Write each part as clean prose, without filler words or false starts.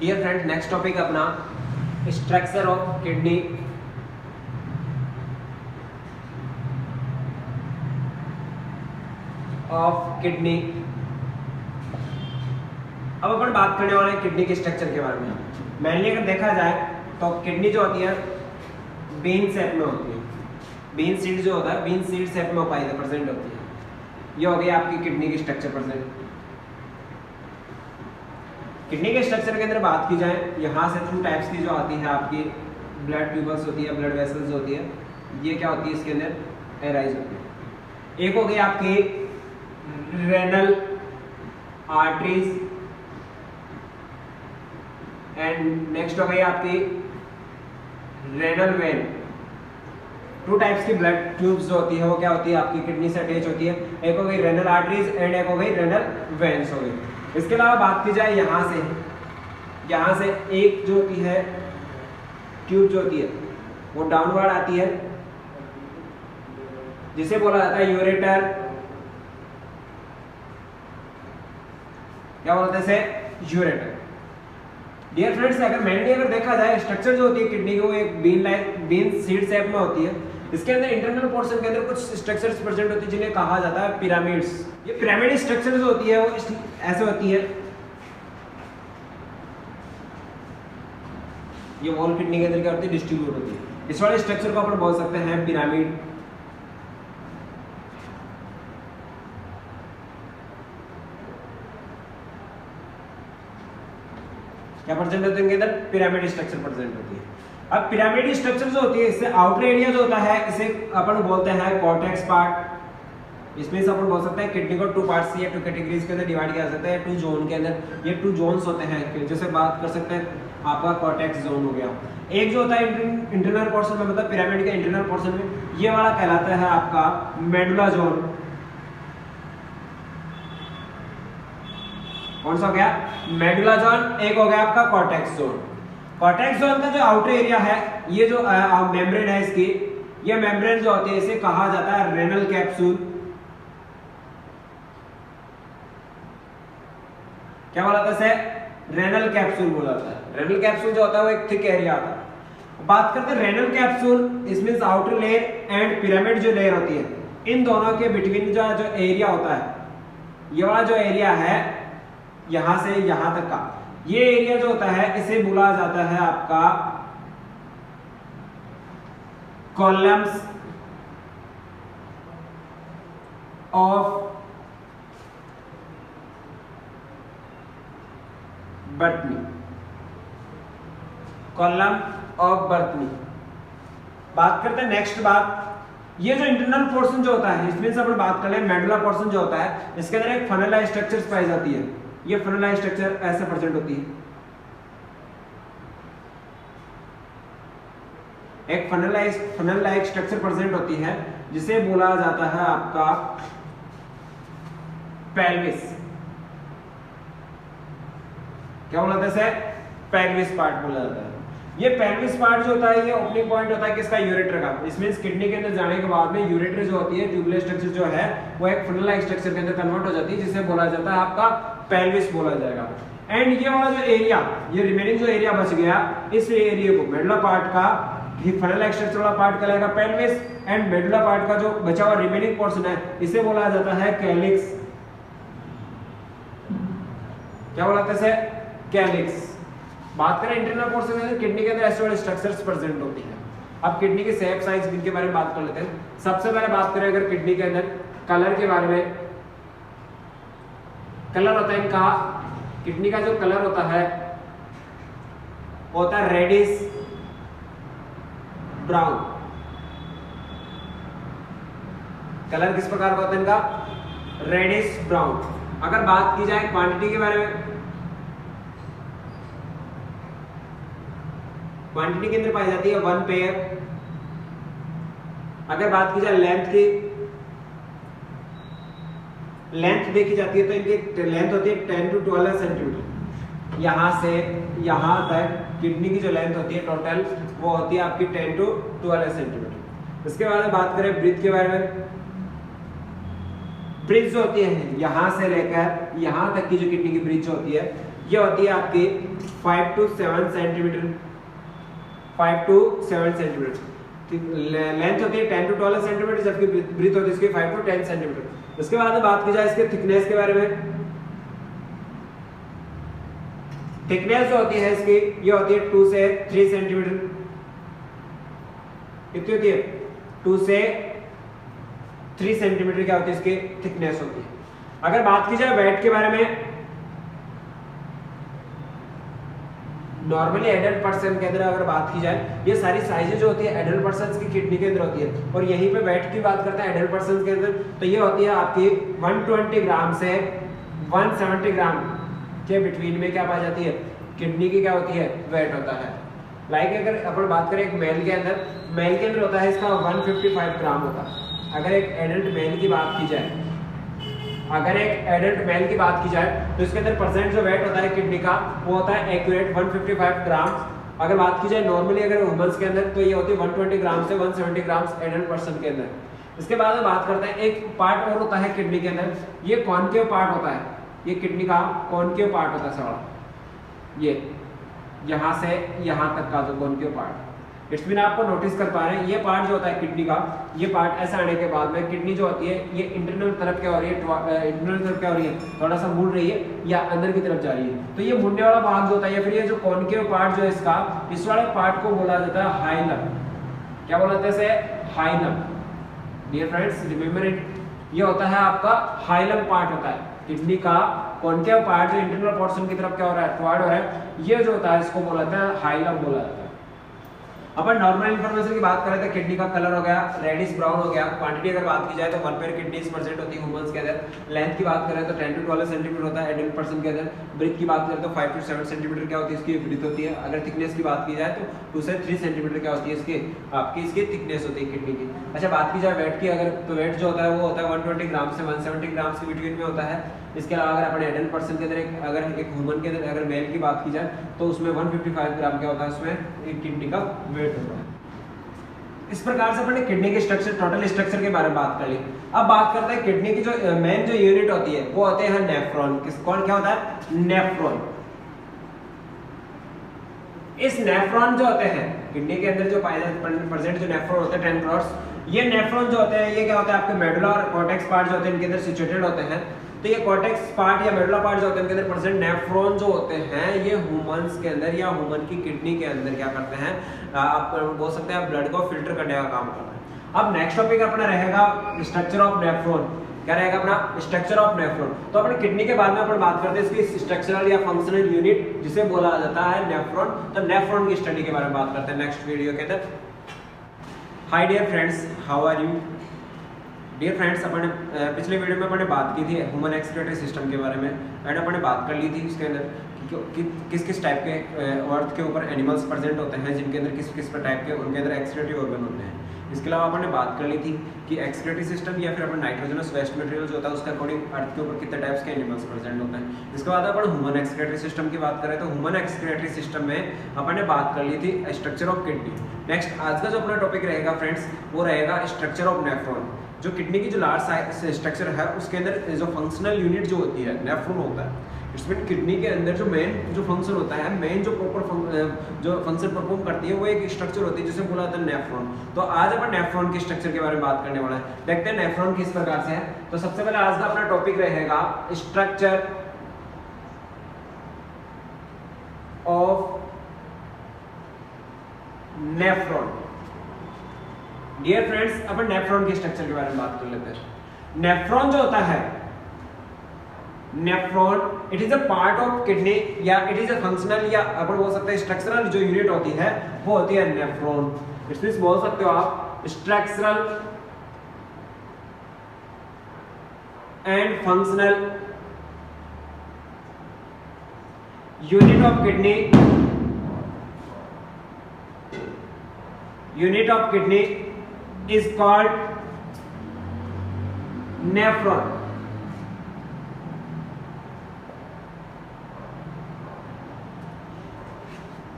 Dear friends, next topic अपना structure of kidney. अब अपन बात करने वाले हैं किडनी के स्ट्रक्चर के बारे में। मेनली अगर देखा जाए तो किडनी जो होती है बीन शेप में होती है। बीन सीड जो होता है बीन सीड शेप में प्रेजेंट होती है। ये हो गई आपकी किडनी की स्ट्रक्चर प्रेजेंट। किडनी के स्ट्रक्चर के अंदर बात की जाए, यहाँ से थ्रू टाइप्स की जो आती है आपकी ब्लड ट्यूबल्स होती है, ब्लड वेसल्स होती है, ये क्या होती है इसके अंदर एराइज होती है। एक हो गई आपकी रेनल आर्टरीज एंड नेक्स्ट हो गई आपकी रेनल वेन। टू टाइप्स की ब्लड ट्यूब्स जो होती है वो क्या होती है आपकी किडनी से अटैच होती है। एक हो गई रेनल आर्टरीज एंड एक हो गई रेनल वेन्स हो गई। इसके अलावा बात की जाए यहाँ से एक जो होती है ट्यूब जो होती है वो डाउनवर्ड आती है, जिसे बोला जाता है यूरेटर। क्या बोलते हैं इसे? यूरेटर। डियर फ्रेंड्स, अगर देखा जाए स्ट्रक्चर जो होती है किडनी की वो एक बीन सीड शेप में होती है। इसके अंदर इंटरनल पोर्शन के अंदर कुछ स्ट्रक्चर्स प्रेजेंट होती है जिन्हें कहा जाता है पिरामिड्स। ये पिरामिड स्ट्रक्चर जो होती है वो ऐसे होती है। ये वॉल किडनी के अंदर क्या होती है? डिस्ट्रीब्यूट होती है। इस वाले स्ट्रक्चर को अपन बोल सकते हैं पिरामिड। क्या प्रेजेंट होते हैं इनके अंदर? पिरामिड स्ट्रक्चर प्रेजेंट होती है। अब पिरामिड स्ट्रक्चर जो होती है इससे आउटर एरिया जो होता है इसे अपन बोलते हैं कॉर्टेक्स पार्ट। इसमें से अपन बोल सकते हैं किडनी को टू पार्ट्स या टू कैटेगरीज के अंदर डिवाइड किया जाता है, टू जोन के अंदर। ये टू जोन्स होते हैं, जैसे बात कर सकते हैं आपका कॉर्टेक्स जोन हो गया। एक जो होता है इंटरनल पोर्शन में, मतलब पिरामिड के इंटरनल पोर्शन में, ये वाला कहलाता है आपका मेडुला जोन। कौन सा हो गया? Medulla zone. एक हो गया आपका कॉर्टेक्स जोन। कॉर्टेक्स जोन का जो आउटर एरिया है, ये जो मेम्ब्रेन है इसकी, ये मेम्ब्रेन जो होती है इसे कहा जाता है रेनल कैप्सूल। क्या बोला था इसे? रेनल कैप्सूल बोला जाता है। रेनल कैप्सूल जो होता है वो एक थिक एरिया आता है। बात करते हैं रेनल कैप्सूल, इसमें आउटर लेयर एंड पिरामिड जो लेयर होती है, इन दोनों के बिटवीन जो एरिया होता है, ये वाला जो एरिया है यहां से यहां तक का, ये एरिया जो होता है इसे बोला जाता है आपका columns of Bertin. Column of Bertin. बात करते हैं नेक्स्ट बात, ये जो इंटरनल पोर्शन जो होता है इसमें से अपन बात कर रहे हैं मेडुला पोर्शन जो होता है, इसके अंदर एक फनल लाइक स्ट्रक्चर पाई जाती है। ये फनल लाइक स्ट्रक्चर ऐसे प्रेजेंट होती है। एक फनल लाइक स्ट्रक्चर प्रेजेंट होती है जिसे बोला जाता है आपका पेल्विस। क्या बोला जाता है? पेल्विस पार्ट बोला जाता है। ये पेल्विस पार्ट जो होता है ये ओपनिंग पॉइंट होता है किसका? यूरेटर का। इसमें किडनी के अंदर जाने के बाद में यूरेटर जो होती है, ट्यूबुलर स्ट्रक्चर जो है वो एक फनल लाइक स्ट्रक्चर के अंदर कन्वर्ट हो जाती है, जिसे बोला जाता है आपका पेल्विस बोला जाएगा। एंड ये वाला जो एरिया, ये रिमेनिंग जो एरिया बच गया, इस एरिया को मेडुला पार्ट का फनल लाइक स्ट्रक्चर वाला पार्ट कहलाएगा पेल्विस, एंड मेडुला पार्ट का जो बचा हुआ रिमेनिंग पोर्शन है इसे बोला जाता है कैलिक्स। क्या बोला जाता है? कैलिक्स। बात करें इंटरनल पोर्शन में, किडनी के अंदर ऐसे वाले स्ट्रक्चर्स प्रेजेंट होती हैं। अब किडनी के शेप साइज इनके बारे में बात कर लेते हैं। सबसे पहले बात करें अगर किडनी के अंदर कलर के बारे में, कलर होता है इनका, किडनी का जो कलर होता है होता है रेडिश ब्राउन। कलर किस प्रकार का होता है इनका? Reddish brown. अगर बात की जाए क्वांटिटी के बारे में, क्वांटिटी के अंदर पाई जाती है 1 पेयर। अगर बात की जाए लेंथ की, लेंथ देखी जाती है तो इनकी लेंथ होती है 10 to 12 सेंटीमीटर। यहां से यहां तक किडनी की जो लेंथ होती है टोटल वो होती है आपकी 10 to 12 सेंटीमीटर। इसके बाद बात करें ब्रीथ के बारे में, ब्रिज जो होती है यहाँ से लेकर यहाँ तक की जो किडनी की ब्रिज होती है ये होती है आपकी 5 to 7 centimetre, 5 to 7 centimetre. Length होती है 10 to 12 सेंटीमीटर, जबकि ब्रीथ होती है इसकी 5 to 10 सेंटीमीटर। उसके बाद बात की जाए इसके थिकनेस के बारे में, थिकनेस जो होती है इसकी ये होती है 2 से 3 सेंटीमीटर। कितनी होती है? 2 से 3 सेंटीमीटर क्या होती है इसकी थिकनेस होती है। अगर बात की जाए वेट के बारे में, नॉर्मली एडल्ट पर्सन के अंदर अगर बात की जाए, ये सारी साइजें जो होती है एडल्ट पर्सन की किडनी के अंदर होती है, और यहीं पे वेट की बात करते हैं एडल्ट पर्सन के अंदर, तो ये होती है आपकी 120 ग्राम से 170 ग्राम के बिटवीन में क्या पाई जाती है किडनी की क्या होती है वेट होता है। लाइक अगर अपन बात करें एक मेल के अंदर होता है इसका 155 ग्राम होता है। अगर एक एडल्ट मेल की बात की जाए, तो इसके अंदर परसेंट जो वेट होता है किडनी का वो होता है एक्यूरेट 155 ग्राम। अगर बात की जाए नॉर्मली अगर वुमेन्स के अंदर, तो ये होती है 120 ग्राम से 170 ग्राम एडल्ट पर्सन के अंदर। इसके बाद में बात करते हैं एक पार्ट और होता है किडनी के अंदर, ये कॉनकेव पार्ट होता है, ये किडनी का कॉनकेव पार्ट होता है सारा, ये यहाँ से यहाँ तक का जो कॉनकेव पार्ट, इट्स मीन आपको नोटिस कर पा रहे हैं ये पार्ट जो होता है किडनी का, ये पार्ट ऐसा आने के बाद में किडनी जो होती है ये इंटरनल तरफ क्या हो रही है, इंटरनल तरफ क्या हो रही है, थोड़ा सा मुड़ रही है या अंदर की तरफ जा रही है। तो ये मुड़ने वाला भाग जो होता है, या फिर ये जो कॉनकेव पार्ट जो है इसका, इस वाले पार्ट को बोला जाता है हाइलम। क्या बोला जाता है इसे? Hilum. Dear friends remember it, ये होता है आपका हाइलम पार्ट होता है किडनी का कॉनकेव पार्ट, जो इंटरनल पोर्शन की तरफ क्या हो रहा है टुवर्ड हो रहा है, ये जो होता है इसको बोला जाता है हाइलम बोला जाता है। अपन नॉर्मल इन्फॉर्मेशन की बात करें तो किडनी का कलर हो गया रेडिश ब्राउन हो गया। क्वांटिटी अगर बात की जाए तो 1 पेयर किडनीज प्रेजेंट होती है ह्यूमंस के अंदर। लेंथ की बात करें तो 10 to 12 सेंटीमीटर होता है एडल्ट पर्सन के अंदर। ब्रीथ की बात करें तो 5 to 7 सेंटीमीटर क्या होती है इसकी ब्रीथ होती है। अगर थिकनेस की बात की जाए तो 2 से 3 सेंटीमीटर क्या होती है इसकी आपकी इसकी थिकनेस होती है किडनी की। अच्छा बात की जाए वेट की, अगर तो वेट जो होता है वो होता है 120 ग्राम से 170 ग्राम के बिटवीन में होता है। इसके अलावा अगर अपने एडल्ट पर्सन के अंदर अगर एक ह्यूमन के अंदर अगर मेल की बात की जाए तो उसमें 155 ग्राम क्या होता है उसमें एक किडनी का वेट होता है। इस प्रकार से अपने किडनी के स्ट्रक्चर टोटल स्ट्रक्चर के बारे में बात कर ली। अब बात करते हैं किडनी की जो मेन जो यूनिट होती है वो होते हैं नेफ्रॉन। कौन क्या होता है? नेफ्रॉन। इस नेफ्रॉन जो होते हैं किडनी के अंदर जो प्रेजेंट जो नेफ्रॉन होते हैं 10 करोड़, ये नेफ्रॉन जो होते हैं ये क्या होता है आपके मेडुला और कॉर्टेक्स पार्ट जो होते हैं इनके अंदर सिचुएटेड होते हैं। तो ये कॉर्टेक्स पार्ट या मेडुला पार्ट जो होते हैं इनके अंदर प्रेजेंट नेफ्रॉन जो होते हैं ये ह्यूमंस के अंदर या ह्यूमन की किडनी के अंदर क्या करते हैं, आप बोल सकते हैं ब्लड को फिल्टर करने का काम करते हैं। अब नेक्स्ट टॉपिक अपना रहेगा स्ट्रक्चर ऑफ नेफ्रॉन। क्या रहेगा अपना? Structure of nephron. तो अपने किडनी के बाद में अपन बात करते हैं इसकी स्ट्रक्चरल या फंक्शनल यूनिट जिसे बोला जाता है नेफ्रॉन। तो नेफ्रॉन की स्टडी के बारे में बात करते हैं नेक्स्ट वीडियो के अंदर। Hi dear friends, how are you? Dear friends, अपन पिछले वीडियो में अपन बात की थी ह्यूमन एक्सक्रीटरी सिस्टम के बारे में एंड अपन बात कर ली थी उसके अंदर किस किस टाइप के अर्थ के ऊपर एनिमल्स प्रेजेंट होते हैं जिनके अंदर किस किस टाइप के उनके अंदर एक्सक्रीटरी ऑर्गन होते हैं। इसके अलावा अपन बात कर ली थी कि एक्सक्रीटरी सिस्टम या फिर अपन नाइट्रोजनस वेस्ट मटेरियल जो होता है उसके अकॉर्डिंग अर्थ के ऊपर कितने टाइप्स के एनिमल्स प्रेजेंट होते हैं। इसके बाद अपन ह्यूमन एक्सक्रीटरी सिस्टम की बात करें तो ह्यूमन एक्सक्रीटरी सिस्टम में अपन ने बात कर ली थी स्ट्रक्चर ऑफ किडनी। नेक्स्ट आज का जो अपना टॉपिक रहेगा फ्रेंड्स वो रहेगा स्ट्रक्चर ऑफ नेफ्रॉन। जो किडनी की जो लार्ज स्ट्रक्चर है उसके अंदर जो फंक्शनल यूनिट जो होती है नेफ्रॉन होता है। इसमें किडनी के अंदर जो मेन जो फंक्शन होता है, मेन जो प्रॉपर जो फंक्शन परफॉर्म करती है वो एक स्ट्रक्चर होती है जिसे बोला जाता है नेफ्रॉन। तो आज अपन नेफ्रॉन के स्ट्रक्चर के बारे में बात करने वाला है। देखते हैं नेफ्रॉन किस प्रकार से है। तो सबसे पहले आज का अपना टॉपिक रहेगा structure of nephron. Dear friends, अपन नेफ्रॉन के स्ट्रक्चर के बारे में बात कर लेते हैं। नेफ्रॉन जो होता है, nephron it is a part of kidney या इट इज अ फंक्शनल या अपन बोल सकते हैं स्ट्रक्चरल जो यूनिट होती है वो होती है नेफ्रॉन। इसमें बोल सकते हो आप structural and functional unit of kidney. Unit of kidney is called nephron.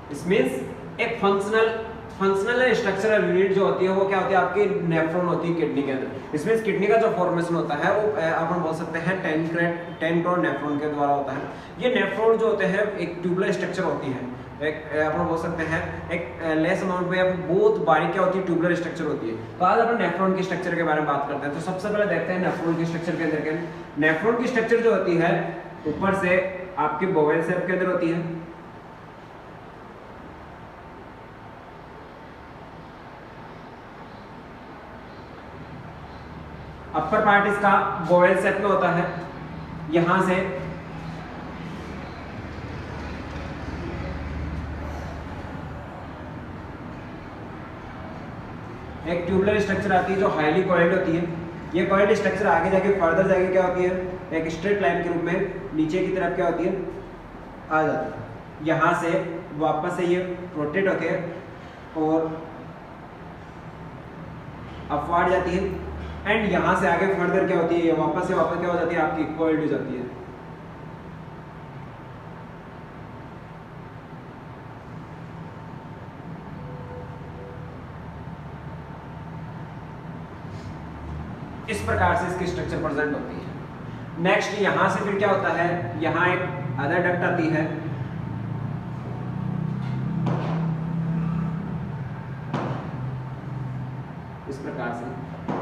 This means एक फंक्शनल फंक्शनल स्ट्रक्चरल यूनिट जो होती है वो क्या होती है आपकी नेफ्रॉन होती है किडनी के अंदर। इसमें किडनी का जो फॉर्मेशन होता है वो अपन बोल सकते हैं 10 करोड़ नेफ्रॉन के द्वारा होता है। ये नेफ्रॉन जो होते हैं एक ट्यूबुलर स्ट्रक्चर होती है, एक अपन बोल सकते हैं एक लेस अमाउंट में बहुत बारीक क्या होती है ट्यूबुलर स्ट्रक्चर होती है। तो आज अपन नेफ्रॉन के स्ट्रक्चर के बारे में बात करते हैं। तो सबसे पहले देखते हैं नेफ्रॉन के स्ट्रक्चर के अंदर के नेफ्रॉन की स्ट्रक्चर जो होती है ऊपर से आपकी बोवेल शेप के अंदर होती है, अपर पार्ट इसका बोवेल शेप में होता है। यहां से एक ट्यूबुलर स्ट्रक्चर आती है जो हाईली कॉइल्ड होती है। ये कॉइल्ड स्ट्रक्चर आगे जाके फर्दर जाके क्या होती है एक स्ट्रेट लाइन के रूप में नीचे की तरफ क्या होती है आ जाती है। यहाँ से वापस से ये रोटेट होके और अपवार्ड जाती है एंड यहाँ से आगे फर्दर क्या होती है वापस क्या हो जाती है आपकी कॉइल्ड हो जाती है। इस प्रकार से इसकी स्ट्रक्चर प्रेजेंट होती है। नेक्स्ट यहां से फिर क्या होता है, यहां एक अदर डक्ट आती है, इस प्रकार से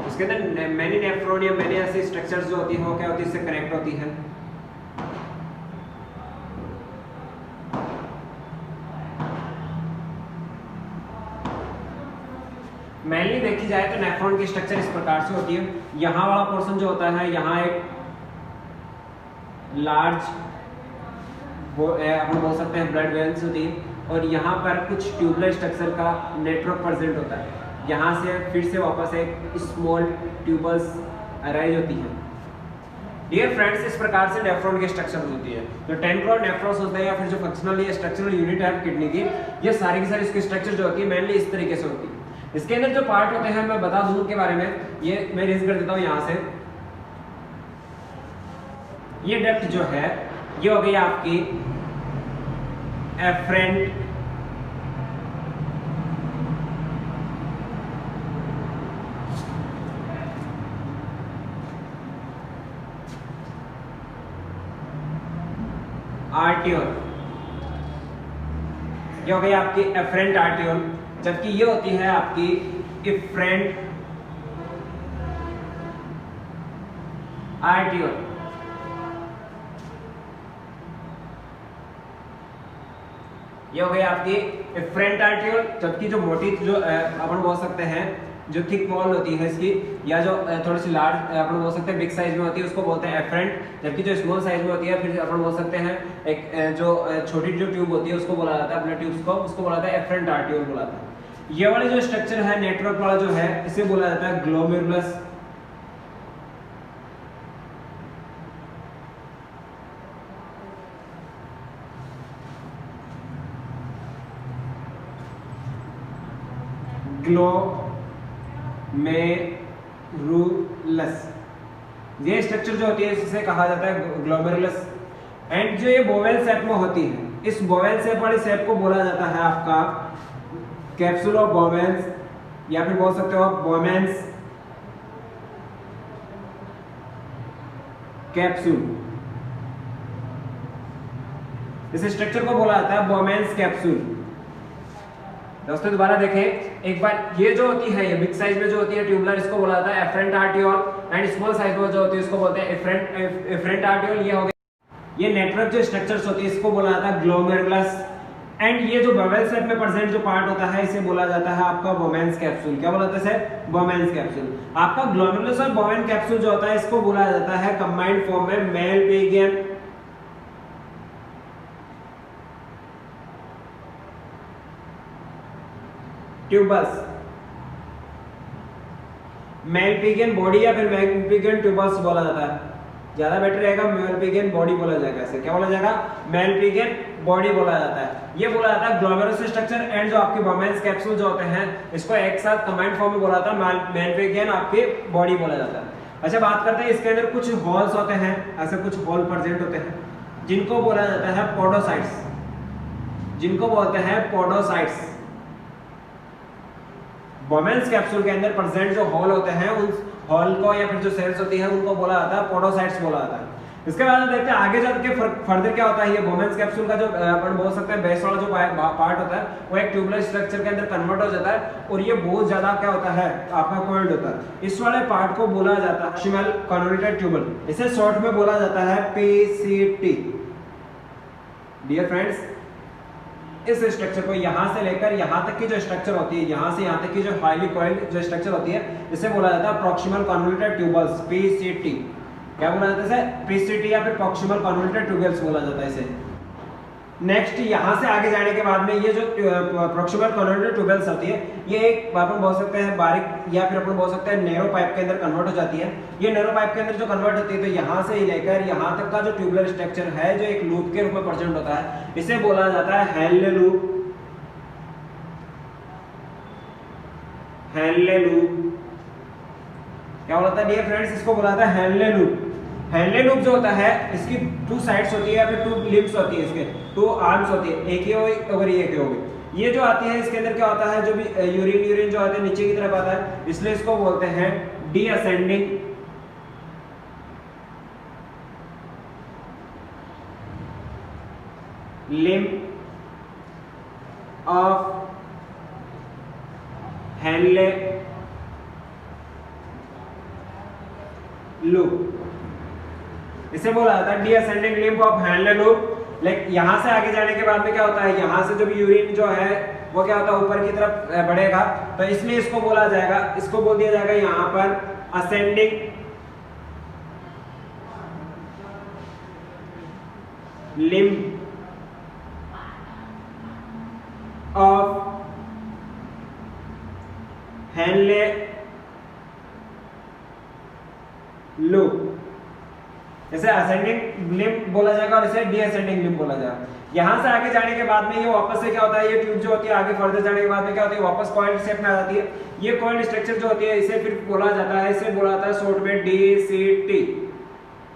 उसके अंदर मैनी नेफ्रॉन या मैनी ऐसी स्ट्रक्चर्स जो होती है वो क्या होती है इससे कनेक्ट होती है। मेनली देखी जाए तो नेफ्रॉन की स्ट्रक्चर इस प्रकार से होती है। यहाँ वाला पोर्शन जो होता है यहाँ एक लार्ज अपन बोल सकते हैं ब्लड वेन्स होती है और यहाँ पर कुछ ट्यूबुलर स्ट्रक्चर का नेटवर्क प्रेजेंट होता है। यहाँ से फिर से वापस एक स्मॉल ट्यूबल्स अराइज होती है। डियर फ्रेंड्स, इस प्रकार से नेफ्रॉन की स्ट्रक्चर होती है। जो 10 करोड़ नेफ्रॉन्स होते हैं या फिर जो फंक्शनल स्ट्रक्चरल यूनिट है किडनी की, ये सारी की सारी इसकी स्ट्रक्चर जो होती है मेनली इस तरीके से होती है। इसके अंदर जो पार्ट होते हैं मैं बता दूं उनके बारे में, ये मैं रेज कर देता हूं यहां से। ये डक्ट जो है ये हो गई आपकी एफरेंट आर्टियोल, ये हो गई आपकी एफरेंट आर्टियोल, जबकि ये होती है आपकी इफ्रेंट आर्टियोल। ये हो गई आपकी इफ्रेंट आर्टियोल, जबकि जो मोटी जो अपन बोल सकते हैं जो थिक वॉल होती है इसकी या जो थोड़ी सी लार्ज अपन बोल सकते हैं बिग साइज में होती है उसको बोलते हैं एफरेंट, जबकि जो स्मॉल साइज में होती है फिर अपन बोल सकते हैं एक जो छोटी जो ट्यूब होती है उसको बोला जाता है ब्लड ट्यूब्स को, उसको बोला जाता है एफरेंट आर्टियोल बोला जाता है। ये वाली जो स्ट्रक्चर है नेटवर्क वाला जो है इसे बोला जाता है ग्लोमेरुलस ग्लोमेरुलस। ये स्ट्रक्चर जो होती है इसे कहा जाता है ग्लोमेरुलस। एंड जो ये बोवेल शेप में होती है, इस बोवेल शेप वाली शेप को बोला जाता है आपका कैप्सूल ऑफ बोवेंस या फिर बोल सकते हो बोवेंस कैप्सूल। इस स्ट्रक्चर को बोला जाता है बोवेंस कैप्सूल। दोस्तों दोबारा देखें एक बार, ये जो होती है ये बिग साइज में जो होती है ट्यूबुलर, इसको बोला जाता है efferent arteriole and small size में जो होती है इसको बोलते हैं एफरेंट आर्टियोल। ये हो गया ये नेटवर्क जो स्ट्रक्चर्स होती है इसको बोला जाता है ग्लोमेरुलस। एंड ये जो बोवेल शेप में प्रेजेंट जो पार्ट होता है इसे बोला जाता है आपका बोवेंस कैप्सूल। क्या बोला जाता है? बोवेंस कैप्सूल। आपका ग्लोमेरुलस और बोवेन कैप्सूल जो होता है इसको बोला जाता है कंबाइंड फॉर्म में मेलपिगियन ट्यूबस। मेलपिगियन बॉडी या फिर मेलपिगियन ट्यूबस बोला जाता है, ज्यादा बेटर रहेगा मेलपिगियन बॉडी बोला जाएगा। इसे क्या बोला जाएगा? मेलपिगियन बॉडी बोला जाता है। ये बोला जाता है ग्लोमेरुलस स्ट्रक्चर एंड जो आपके बोवेंस कैप्सूल जो होते हैं इसको एक साथ कंबाइंड फॉर्म में बोला जाता है मेलपिगियन आपके बॉडी बोला जाता है। अच्छा बात करते हैं इसके अंदर कुछ होल्स होते हैं, ऐसे कुछ होल प्रेजेंट होते हैं जिनको बोला जाता है पोडोसाइट्स, जिनको बोलते हैं पोडोसाइट्स। बोमेंस कैप्सूल के अंदर प्रेजेंट जो हॉल होते हैं उन हॉल को या फिर जो सेल्स होती है उनको बोला जाता है पोडोसाइट्स बोला जाता है। इसके बाद देखते हैं आगे चल के फर्दर क्या होता है। ये बोमेंस कैप्सूल का जो अपन बोल सकते हैं बेस वाला जो पार्ट होता है वो एक ट्यूबुलर स्ट्रक्चर के अंदर कन्वर्ट हो जाता है और ये बहुत ज्यादा क्या होता है आपका कोल्ड होता है। इस वाले पार्ट को बोला जाता है प्रॉक्सिमल कन्वोल्यूटेड ट्यूबल, इसे शॉर्ट में बोला जाता है PCT। डियर फ्रेंड्स, इस स्ट्रक्चर को यहां से लेकर यहां तक की जो स्ट्रक्चर होती है, यहां से यहां तक की जो हाईली कॉइल्ड जो स्ट्रक्चर होती है, इसे बोला जाता है प्रॉक्सिमल कन्वोल्यूटेड ट्यूबल्स, PCT। क्या बोला जाता है इसे? PCT या फिर प्रॉक्सिमल कन्वोल्यूटेड ट्यूबल्स बोला जाता है इसे। नेक्स्ट यहां से आगे जाने के बाद में ये जो प्रॉक्सिमल कन्वोल्यूटेड ट्यूबल्स होती है ये एक अपन बोल सकते हैं बारीक या फिर अपन बोल सकते हैं नैरो पाइप के अंदर कन्वर्ट हो जाती है। ये नैरो पाइप के अंदर जो कन्वर्ट होती है तो यहां से लेकर यहां तक का जो ट्यूबुलर स्ट्रक्चर है जो एक लूप के रूप में प्रेजेंट होता है, इसे बोला जाता है हेनले लूप। हेनले लूप क्या बोला था डियर फ्रेंड्स? इसको बोला जाता है हेनले लूप। हेनले लूप जो होता है इसकी 2 साइड्स होती है या फिर 2 लिम्स होती है, इसके 2 आर्म्स होती है, एक ही होगी और ये एक ही होगी। ये जो आती है इसके अंदर क्या होता है, जो भी यूरिन जो आता है नीचे की तरफ आता है, इसलिए इसको बोलते हैं descending limb of Henle loop. इसे बोला जाता है descending limb of Henle loop. Like यहां से आगे जाने के बाद में क्या होता है, यहां से जब यूरिन जो है वो क्या होता है ऊपर की तरफ बढ़ेगा, तो इसलिए इसको बोला जाएगा, इसको बोल दिया जाएगा यहां पर ascending limb of Henle loop. इसे असेंडिंग लिम्ब बोला जाएगा और इसे डीअसेंडिंग लिम्ब बोला जाएगा। यहां से आगे जाने के बाद में ये वापस से क्या होता है, ये ट्यूब जो होती है आगे फर्दर जाने के बाद में क्या होती है वापस कॉइल्ड शेप में आ जाती है। ये कॉइल्ड स्ट्रक्चर जो होती है इसे फिर बोला जाता है, इसे बोला जाता है शॉर्ट में DCT।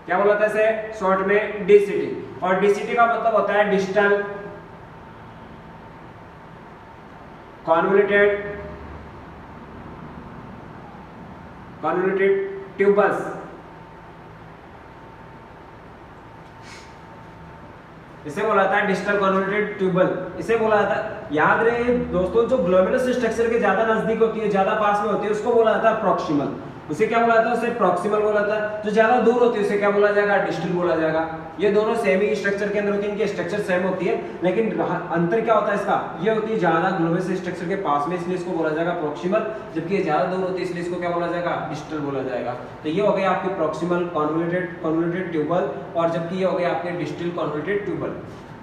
क्या बोला जाता है इसे? शॉर्ट में DCT। और DCT का मतलब होता है डिस्टल कन्वोल्यूटेड ट्यूबल्स। इसे बोला जाता है डिस्टल कन्वोल्यूटेड ट्यूबल। इसे बोला जाता है, याद रहे दोस्तों, जो ग्लोमेरुलस स्ट्रक्चर के ज्यादा नजदीक होती है, ज्यादा पास में होती है, उसको बोला जाता है प्रॉक्सिमल। उसे क्या बोला जाता है? उसे प्रॉक्सिमल बोला जाता है। जो ज्यादा दूर होती है उसे क्या बोला जाएगा? डिस्टल बोला जाएगा। ये दोनों सेम ही स्ट्रक्चर के अंदर होती है, इनकी स्ट्रक्चर सेम होती है, लेकिन अंतर क्या होता है इसका? ये होती है ज्यादा ग्लोमेरुलस स्ट्रक्चर के पास में, इसलिए इसको बोला जाएगा प्रॉक्सिमल, जबकि ये ज्यादा दूर होती है इसलिए इसको क्या बोला जाएगा? डिस्टल बोला जाएगा। तो ये हो गई आपकी प्रॉक्सिमल कन्वोल्यूटेड ट्यूबल, और जबकि ये हो गई आपके डिस्टल कन्वोल्यूटेड ट्यूबल।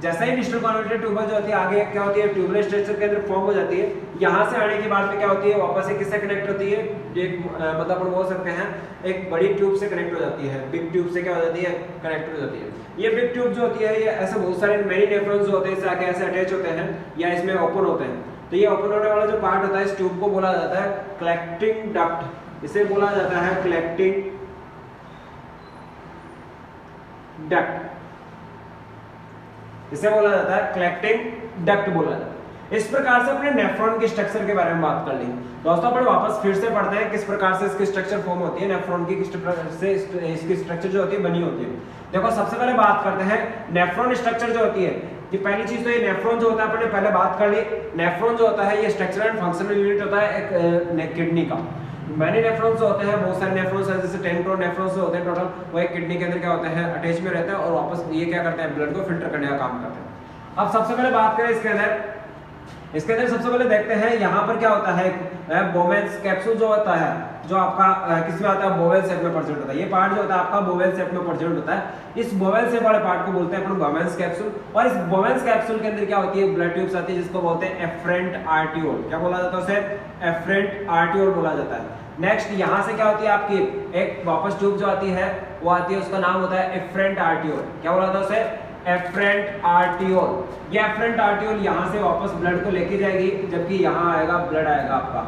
जैसा ही डिस्टल कन्वोल्यूटेड ट्यूबल जो होती है आगे क्या होती है ट्यूबुलर स्ट्रक्चर के अंदर फॉर्म हो जाती है। यहां से आने के बाद में क्या होती है वापस से किससे कनेक्ट होती है? एक मतलब अपन बोल सकते हैं एक बड़ी ट्यूब से कनेक्ट हो जाती है, बिग ट्यूब से क्या हो जाती है? कनेक्ट हो जाती है। ये बिग ट्यूब जो होती है ये ऐसे बहुत सारे मेनी नेफ्रॉन्स जो होते हैं इससे आगे ऐसे अटैच होते हैं या इसमें ओपन होते हैं। तो ये ओपन होने वाला जो पार्ट होता है इस ट्यूब को बोला जाता है कलेक्टिंग डक्ट। इसे बोला जाता है कलेक्टिंग डक्ट। इसे बोला जाता है कलेक्टिंग डक्ट बोला जाता है। इस प्रकार से अपने नेफ्रॉन के स्ट्रक्चर के बारे में बात कर ली। दोस्तों अपन वापस फिर से पढ़ते हैं किस प्रकार से इसकी स्ट्रक्चर फॉर्म होती है, नेफ्रॉन की किस प्रकार से इसकी स्ट्रक्चर जो होती है बनी होती है। देखो सबसे पहले बात करते हैं नेफ्रॉन स्ट्रक्चर जो होती है। कि पहली चीज तो ये नेफ्रॉन जो होता है अपने पहले बात कर ली। नेफ्रॉन जो होता है ये स्ट्रक्चरल एंड फंक्शनल यूनिट होता है एक किडनी का। मैनी नेफ्रॉन्स होते हैं, बहुत सारे नेफ्रॉन्स हैं, जैसे 10 करोड़ नेफ्रॉन्स होते हैं टोटल, वो एक किडनी के अंदर क्या होते हैं अटैच में रहते हैं और वापस ये क्या करते हैं ब्लड को फिल्टर करने का काम करते हैं। अब सबसे पहले बात करें इसके अंदर सबसे पहले देखते हैं यहाँ पर क्या होता है बोवेल्स कैप्सूल जो होता है जो आपका किसमें आता है बोवेल शेप में प्रेजेंट होता है। ये पार्ट जो होता है आपका बोवेल शेप में प्रेजेंट होता है। इस बोवेल शेप वाले पार्ट को बोलते हैं अपन बोवेल्स कैप्सूल। और इस बोवेल्स कैप्सूल के अंदर क्या होती है ब्लड ट्यूब्स आती है जिसको बोलते हैं एफरेंट आर्टियोल। क्या बोला जाता है उसे? एफरेंट आर्टियोल बोला जाता है। नेक्स्ट यहाँ से क्या होती है आपकी एक वापस ट्यूब जो आती है वो आती है, उसका नाम होता है एफरेंट आर्टियोल। क्या बोला था उसे? Efferent arteriole. ये एफरेंट आर्टियोल यहाँ से वापस ब्लड को लेके जाएगी, जबकि यहाँ आएगा ब्लड आएगा आपका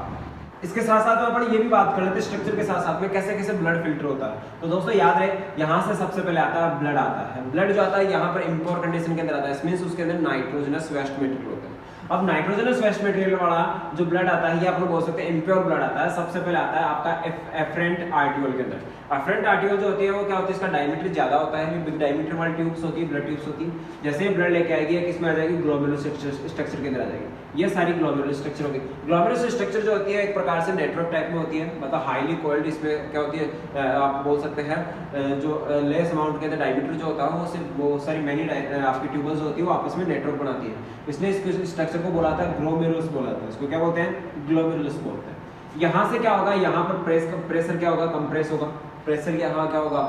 इसके साथ साथ अपन ये भी बात कर लेते हैं स्ट्रक्चर के साथ साथ में कैसे कैसे ब्लड फिल्टर होता है। तो दोस्तों याद रहे, यहाँ से सबसे पहले आता है ब्लड आता है। ब्लड जो आता है यहाँ पर इम्प्योर कंडीशन के अंदर आता है, मींस उसके अंदर नाइट्रोजनस वेस्ट मटेरियल होता है। अब नाइट्रोजनस वेस्ट मटेरियल वाला जो ब्लड आता है ये आप लोग बोल सकते हैं इम्प्योर ब्लड आता है। सबसे पहले आता है आपका एफरेंट आर्टियोल के अंदर। एफरेंट आर्टियोल जो होती है वो क्या होती है, इसका डायमीटर ज्यादा होता है, बिग डायमीटर वाली ट्यूब्स होती है, ब्लड ट्यूब्स होती है। जैसे ही ब्लड लेके आएगी किसमें आ जाएगी, ग्लोमेरुलर स्ट्रक्चर के अंदर आ जाएगी। ये सारी ग्लोमेरुलर स्ट्रक्चर होगी। ग्लोमेरुलर स्ट्रक्चर जो होती है एक प्रकार से नेटवर्क टाइप में होती है, मतलब हाईली कोल्ड। इसमें क्या होती है आप बोल सकते हैं जो लेस अमाउंट के अंदर डायमीटर जो होता है वो सिर्फ वो सारी मैनी आपकी ट्यूबल्स होती है वो आपस में नेटवर्क बनाती है, इसलिए इस स्ट्रक्चर को बोला था ग्लोमेरुलस बोला था। इसको क्या बोलते हैं, ग्लोमेरुलस बोलते हैं। यहाँ से क्या होगा, यहाँ पर प्रेशर क्या होगा, कंप्रेस होगा। प्रेशर यहाँ क्या होगा,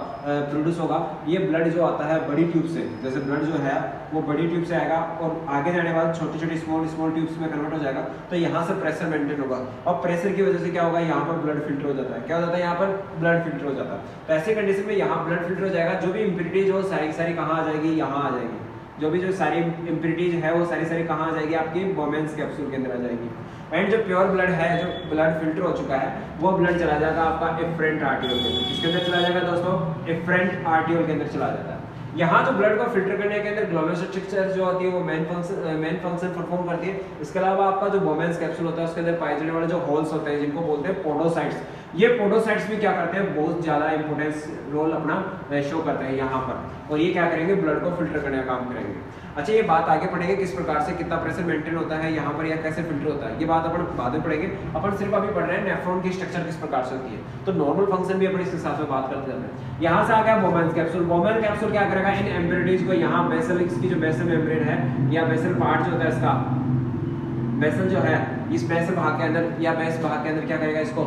प्रोड्यूस होगा। ये ब्लड जो आता है बड़ी ट्यूब से, जैसे ब्लड जो है वो बड़ी ट्यूब से आएगा और आगे जाने के बाद छोटी छोटी स्मॉल ट्यूब्स में कन्वर्ट हो जाएगा, तो यहाँ से प्रेशर मेंटेन होगा। और प्रेशर की वजह से क्या होगा, यहाँ पर ब्लड फिल्टर हो जाता है। क्या हो जाता है, यहाँ पर ब्लड फिल्टर हो जाता है। तो ऐसी कंडीशन में यहाँ ब्लड फिल्टर हो जाएगा। जो भी इम्प्योरिटीज हो सारी कहाँ आ जाएगी, यहाँ आ जाएगी। जो भी जो सारी इम्प्योरिटीज है वो सारी कहाँ आ जाएगी, आपकी बोमेन्स कैप्सूल के अंदर आ जाएगी। एंड जो प्योर ब्लड है, जो ब्लड फिल्टर हो चुका है, वो ब्लड चला जाएगा आपका एफरेंट आर्टियोल के अंदर। किसके अंदर चला जाएगा दोस्तों, एफरेंट आर्टियोल के अंदर चला जाता है। यहाँ जो ब्लड को फिल्टर करने के अंदर ग्लोमेरुलर स्ट्रक्चर जो होती है वो मेन फंक्शन परफॉर्म करती है। इसके अलावा आपका जो बोमेन्स कैप्सूल होता है उसके अंदर पाए जाने वाले जो होल्स होते हैं जिनको बोलते हैं पोडोसाइट्स, ये पोडोसाइट्स भी क्या करते हैं, बहुत ज्यादा इंपोर्टेंस रोल अपना शो करते हैं यहाँ पर। और ये क्या करेंगे, ब्लड को फिल्टर करने का काम करेंगे। अच्छा, ये बात आगे पढ़ेंगे किस प्रकार से कितना प्रेशर मेंटेन होता है यहाँ पर या कैसे फिल्टर होता है, ये बात अपन बाद में पढ़ेंगे। अपन सिर्फ अभी पढ़ रहे हैं नेफ्रॉन की स्ट्रक्चर किस प्रकार से होती है। तो नॉर्मल फंक्शन भी अपन इसके साथ में बात करते हैं। यहाँ से आ गया बोमेन्स कैप्सूल। बोमेन कैप्सूल क्या करेगा, इन एम्ब्रियोइड्स को यहाँ बेसल, इसकी जो बेसल मेम्ब्रेन है या बेसल पार्ट जो होता है इसका, बेसल जो है इस बेसल भाग के अंदर या बेस भाग के अंदर क्या करेगा, इसको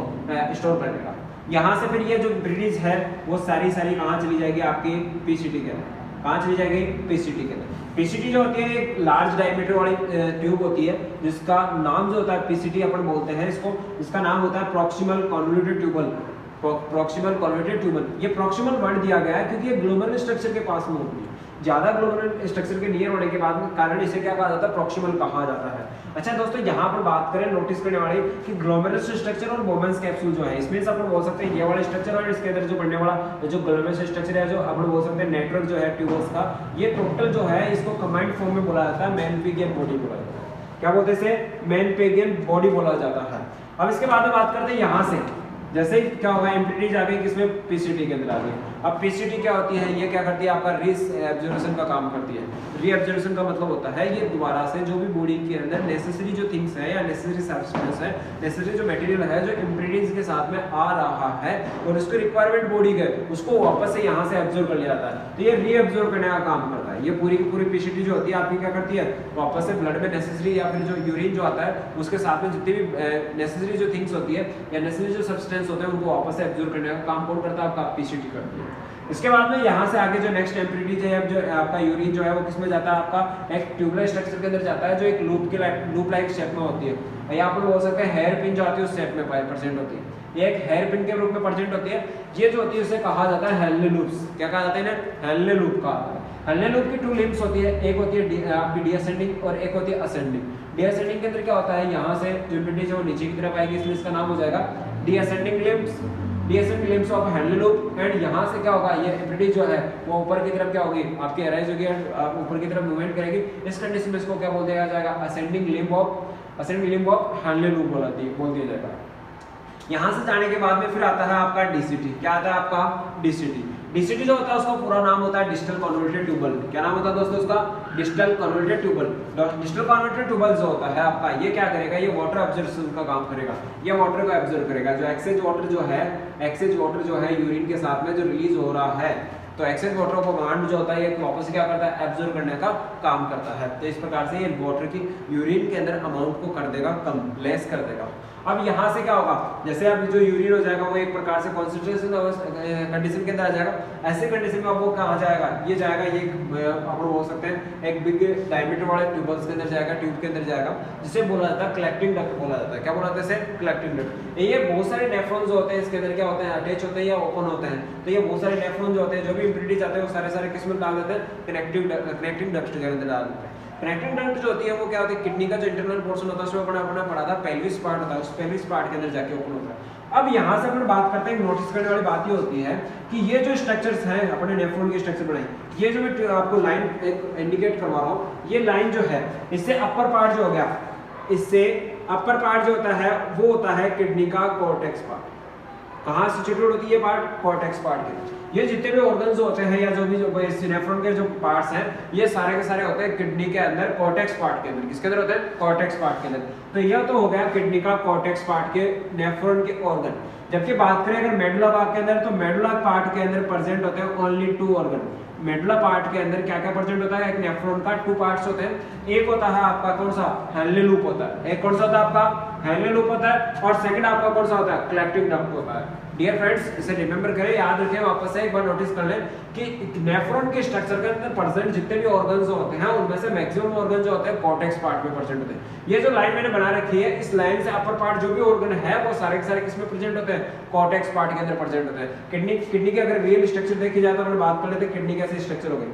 स्टोर कर लेगा। यहाँ से फिर ये जो ब्रिटिश है वो सारी कहाँ चली जाएगी, आपकी पीसीटी के अंदर। कहाँ चली जाएगी, पीसीटी के अंदर। पीसीटी जो होती है एक लार्ज डायमीटर वाली ट्यूब होती है जिसका नाम जो होता है पीसीटी अपन बोलते हैं इसको। इसका नाम होता है proximal convoluted tubule. Proximal convoluted tubule, ये प्रॉक्सिमल वर्ड दिया गया है क्योंकि ये ग्लोमेरुलर स्ट्रक्चर के पास में होती है। ज्यादा ग्लोमेरुलर स्ट्रक्चर के नियर होने के बाद में कारण इसे क्या कहा जाता है, प्रॉक्सिमल कहा जाता है। अच्छा दोस्तों, यहाँ पर बात करें नोटिस करने वाली कि ग्लोमेरुलर स्ट्रक्चर और बोमेन्स कैप्सूल जो है, इसमें से अपन बोल सकते हैं ये वाला स्ट्रक्चर और इसके अंदर जो बनने वाला जो ग्लोमेरुलर स्ट्रक्चर है, जो अपन बोल सकते हैं नेटवर्क जो है ट्यूबल्स का, ये टोटल जो है इसको कंबाइंड फॉर्म में बोला जाता है मैन-पिगियन बॉडी बोला जाता है। क्या बोलते हैं इसे, मैन-पिगियन बॉडी बोला जाता है। अब इसके बाद में बात करते हैं यहाँ से, जैसे ही क्या होगा, इम्प्योरिटीज आ गई किसमें, पीसीटी के अंदर आ गई। अब पीसीटी क्या होती है, ये क्या करती है, आपका रीअब्जॉर्प्शन का काम करती है। रीअब्जॉर्प्शन का मतलब होता है ये दोबारा से जो भी बॉडी के अंदर नेसेसरी जो थिंग्स है या नेसेसरी सब्सटेंस है, नेसेसरी जो मटेरियल है जो इम्प्योरिटीज के साथ में आ रहा है और उसको रिक्वायरमेंट बॉडी का उसको वापस से यहाँ से एब्जॉर्ब कर लिया जाता है। तो ये रीअब्जॉर्ब करने का काम करता है। ये पूरी की पूरी पीसीटी जो होती है आपकी क्या करती है, वापस से ब्लड में नेसेसरी या फिर जो यूरिन जो आता है उसके साथ में जितनी भी नेसेसरी जो थिंग्स होती है या नेसेसरी जो सब्सटेंस होते हैं उनको वापस से एब्जॉर्ब करने का काम कौन करता है, आपका पीसीटी करती है। इसके बाद में यहाँ से आगे जो नेक्स्ट इम्प्योरिटीज है, जो आपका यूरिन जो है वो किसमें जाता है, आपका एक ट्यूबुलर स्ट्रक्चर के अंदर जाता है जो एक लूप लाइक शेप में होती है। यहाँ पर बोल सकते हैं हेयर पिन जो आती है उस शेप में प्रेजेंट होती है। ये एक हेयर पिन के रूप में प्रेजेंट होती है। ये जो होती है उसे कहा जाता है हेनले लूप्स। क्या कहा जाता है ना, हेनले लूप कहा जाता है। हेनले लूप की 2 लिम्स होती है, एक होती है आपकी डीअसेंडिंग और एक होती है असेंडिंग। डीअसेंडिंग के अंदर क्या होता है, यहाँ से जो इम्प्योरिटीज है वो नीचे की तरफ आएगी, इसलिए इसका नाम हो जाएगा descending limbs, descending limbs of Henle loop. And यहाँ से क्या होगा, ये इम्प्योरिटीज जो है वो ऊपर की तरफ क्या होगी, आपकी अराइज होगी, ऊपर की तरफ मूवमेंट करेगी। इस कंडीशन में इसको क्या बोल दिया जाएगा, ascending limb of Henle loop बोल दिया जाएगा। यहाँ से जाने के बाद में फिर आता है आपका डीसीटी। क्या आता है आपका, डीसीटी। डीसीटी जो होता है उसका पूरा नाम होता है डिस्टल कन्वोल्यूटेड ट्यूबल। क्या नाम होता है दोस्तों उसका, distal convoluted tubule. Distal convoluted tubule जो होता है आपका, ये क्या करेगा, ये वाटर एब्जॉर्प्शन का काम करेगा। ये वाटर को एब्जॉर्ब करेगा। जो एक्सेस वाटर जो है यूरिन के साथ में जो रिलीज हो रहा है, तो एक्सेस वाटर को कमांड जो होता है ये वापस क्या करता है, एब्जॉर्ब करने का काम करता है। तो इस प्रकार से ये वाटर की यूरिन के अंदर अमाउंट को कर देगा कम, लेस कर देगा। अब यहाँ से क्या होगा, जैसे अब जो यूरिन हो जाएगा वो एक प्रकार से कॉन्सेंट्रेशन कंडीशन के अंदर आ जाएगा। ऐसे कंडीशन में वो कहाँ जाएगा, ये जाएगा, ये आप लोग बोल सकते हैं एक बिग डायमीटर वाले ट्यूबल्स के अंदर जाएगा, ट्यूब के अंदर जाएगा, जिसे बोला जाता है कलेक्टिंग डक्ट बोला जाता है। क्या बोला जाता है इसे, कलेक्टिंग डक्ट। ये बहुत सारे नेफ्रॉन्स होते हैं इसके अंदर, क्या होते हैं, अटैच होते हैं या ओपन होते हैं। तो ये बहुत सारे नेफ्रॉन जो होते हैं, जो भी इम्प्योरिटीज आते हैं वो सारे किस्म डाल देते हैं कनेक्टिंग डक्ट के अंदर डाल देते हैं। कनेक्टिंग डक्ट जो होती है वो क्या होती है, किडनी का जो इंटरनल पोर्शन होता है उसमें अपना पढ़ा था पेल्विस पार्ट होता है, उस पेल्विस पार्ट के अंदर जाके ओपन होता है। अब यहाँ से अपन बात करते हैं, नोटिस करने वाली बात ये होती है कि ये जो स्ट्रक्चर्स हैं अपने नेफ्रॉन की स्ट्रक्चर बनाई, ये जो मैं आपको लाइन इंडिकेट करवा रहा हूँ, ये लाइन जो है इससे अपर पार्ट जो हो गया, इससे अपर पार्ट जो होता है वो होता है किडनी का कॉर्टेक्स पार्ट। कहाँ सिचुएटेड होती है पार्ट, कॉर्टेक्स पार्ट के। ये जितने भी ऑर्गन्स होते हैं या जो भी नेफ्रॉन के जो पार्ट्स हैं ये सारे के सारे होते हैं किडनी के अंदर कॉर्टेक्स पार्ट के अंदर। किसके अंदर होते हैं, कॉर्टेक्स पार्ट के अंदर। तो यह तो हो गया किडनी का कॉर्टेक्स पार्ट के नेफ्रॉन के ऑर्गन। जबकि बात करें अगर मेडुला पार्ट के अंदर, तो मेडुला पार्ट के अंदर प्रेजेंट होते हैं ओनली 2 ऑर्गन। मेडुला पार्ट के अंदर क्या क्या प्रेजेंट होता है, एक नेफ्रॉन का 2 पार्ट्स होते हैं, एक होता है आपका कौन सा, हेनले लूप होता है, एक कौन सा होता है आपका हेनले लूप होता है, और सेकंड आपका कौन सा होता है, कलेक्टिंग डक्ट होता है। डियर फ्रेंड्स, इसे रिमेंबर करें, याद रखें, वापस से एक बार नोटिस कर लें कि नेफ्रॉन के स्ट्रक्चर के अंदर प्रेजेंट जितने भी ऑर्गन्स होते हैं उनमें से मैक्सिमम ऑर्गन जो होते हैं कॉर्टेक्स पार्ट में प्रेजेंट होते हैं। ये जो लाइन मैंने बना रखी है, इस लाइन से अपर पार्ट जो भी ऑर्गन है वो सारे के सारे किसमें प्रेजेंट होते हैं, कॉर्टेक्स पार्ट के अंदर प्रेजेंट होते हैं। किडनी की अगर रियल स्ट्रक्चर देखी जाए तो अपन बात कर लेते हैं किडनी कैसे स्ट्रक्चर हो गई।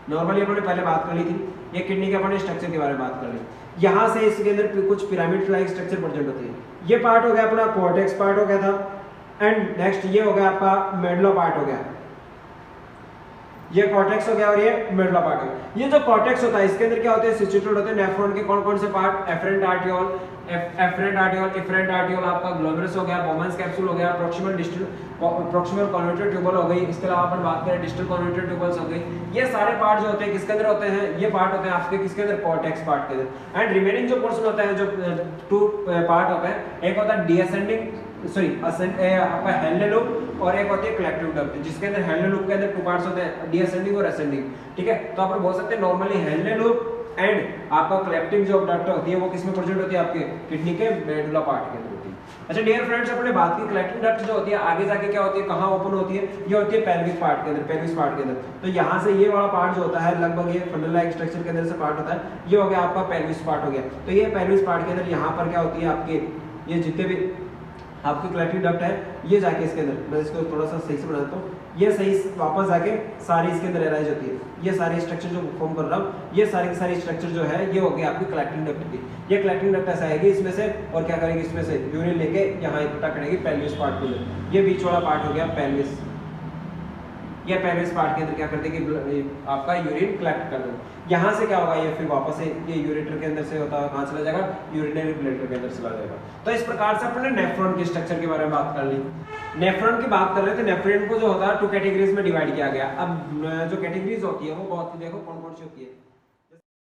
नॉर्मली अपने पहले बात कर ली थी, ये किडनी के अपने स्ट्रक्चर के बारे में बात कर ली। यहाँ से इसके अंदर कुछ पिरामिड लाइक स्ट्रक्चर प्रेजेंट होती है। ये पार्ट हो गया अपना कॉर्टेक्स पार्ट हो गया था, एंड नेक्स्ट ये हो गया आपका मेडुला पार्ट हो गया, ये कॉर्टेक्स हो गया और ये मेडुला पार्ट हो गया। ये जो कॉर्टेक्स होता है इसके अंदर क्या होते हैं, सिचुएटेड होते हैं नेफ्रॉन के कौन कौन से part, efferent arteriole, efferent arteriole आपका ग्लोमेरुलस हो गया, बोमेंस कैप्सूल हो गया, प्रॉक्सिमल कॉन्वर्टर ट्यूबल हो गई, इसके अलावा अपन बात करें डिस्टल कॉन्वर्टर ट्यूबल्स हो गई। ये सारे पार्ट जो होते हैं किसके अंदर होते हैं, ये पार्ट होते हैं आपके किसके अंदर, कॉर्टेक्स पार्ट के अंदर। एंड रिमेनिंग जो पोर्शन होता है, जो 2 पार्ट होते हैं, एक होता है आपका हेनले लूप और एक होती है कलेक्टिव डक्ट, जिसके अंदर हेनले लूप के अंदर 2 पार्ट्स होते हैं, डीअसेंडिंग और असेंडिंग। ठीक है, तो आप बोल सकते हैं नॉर्मली हेनले लूप एंड आपका कलेक्टिव जो डक्ट होती है वो किसमें प्रेजेंट होती है, आपके किडनी के मेडुला पार्ट के अंदर होती है। अच्छा डियर फ्रेंड्स, अपने बात की कलेक्टिव डक्ट जो होती है आगे जाके क्या होती है, कहाँ ओपन होती है, ये होती है पेल्विक पार्ट के अंदर, पेल्विस पार्ट के अंदर। तो यहाँ से ये वाला पार्ट जो होता है लगभग ये फंडल लाइक स्ट्रक्चर के अंदर से पार्ट होता है, ये हो गया आपका पेल्विस पार्ट हो गया। तो ये पेल्विस पार्ट के अंदर यहाँ पर क्या होती है आपके, ये जितने भी आपकी कलेक्टिव डक्ट है ये जाके इसके अंदर, मैं इसको थोड़ा सा सही से बनाता हूँ, ये सही वापस जाके सारी इसके अंदर एराइज होती है। ये सारी स्ट्रक्चर जो फॉर्म कर रहा हूँ, ये सारी की सारी स्ट्रक्चर जो है ये हो गई आपकी कलेक्टिंग डक्ट की। ये कलेक्टिंग डक्ट ऐसा आएगी इसमें से, और क्या करेगी इसमें से यूरिन लेके यहाँ इकट्ठा करेगी पेल्विस पार्ट के अंदर। ये बीच वाला पार्ट हो गया पेल्विस, ये पेल्विस पार्ट के अंदर क्या कर देगी, आपका यूरिन कलेक्ट कर देगा। यहाँ से क्या होगा, ये फिर वापस से ये यूरेटर के अंदर से होता है, कहाँ चला जाएगा, यूरिनरी ब्लैडर के अंदर चला जाएगा। तो इस प्रकार से अपने नेफ्रॉन के स्ट्रक्चर के बारे में बात कर ली। नेफ्रॉन की बात कर रहे थे, नेफ्रॉन को जो होता है 2 कैटेगरीज में डिवाइड किया गया। अब जो कैटेगरीज होती है वो बहुत, देखो कौन कौन सी होती है।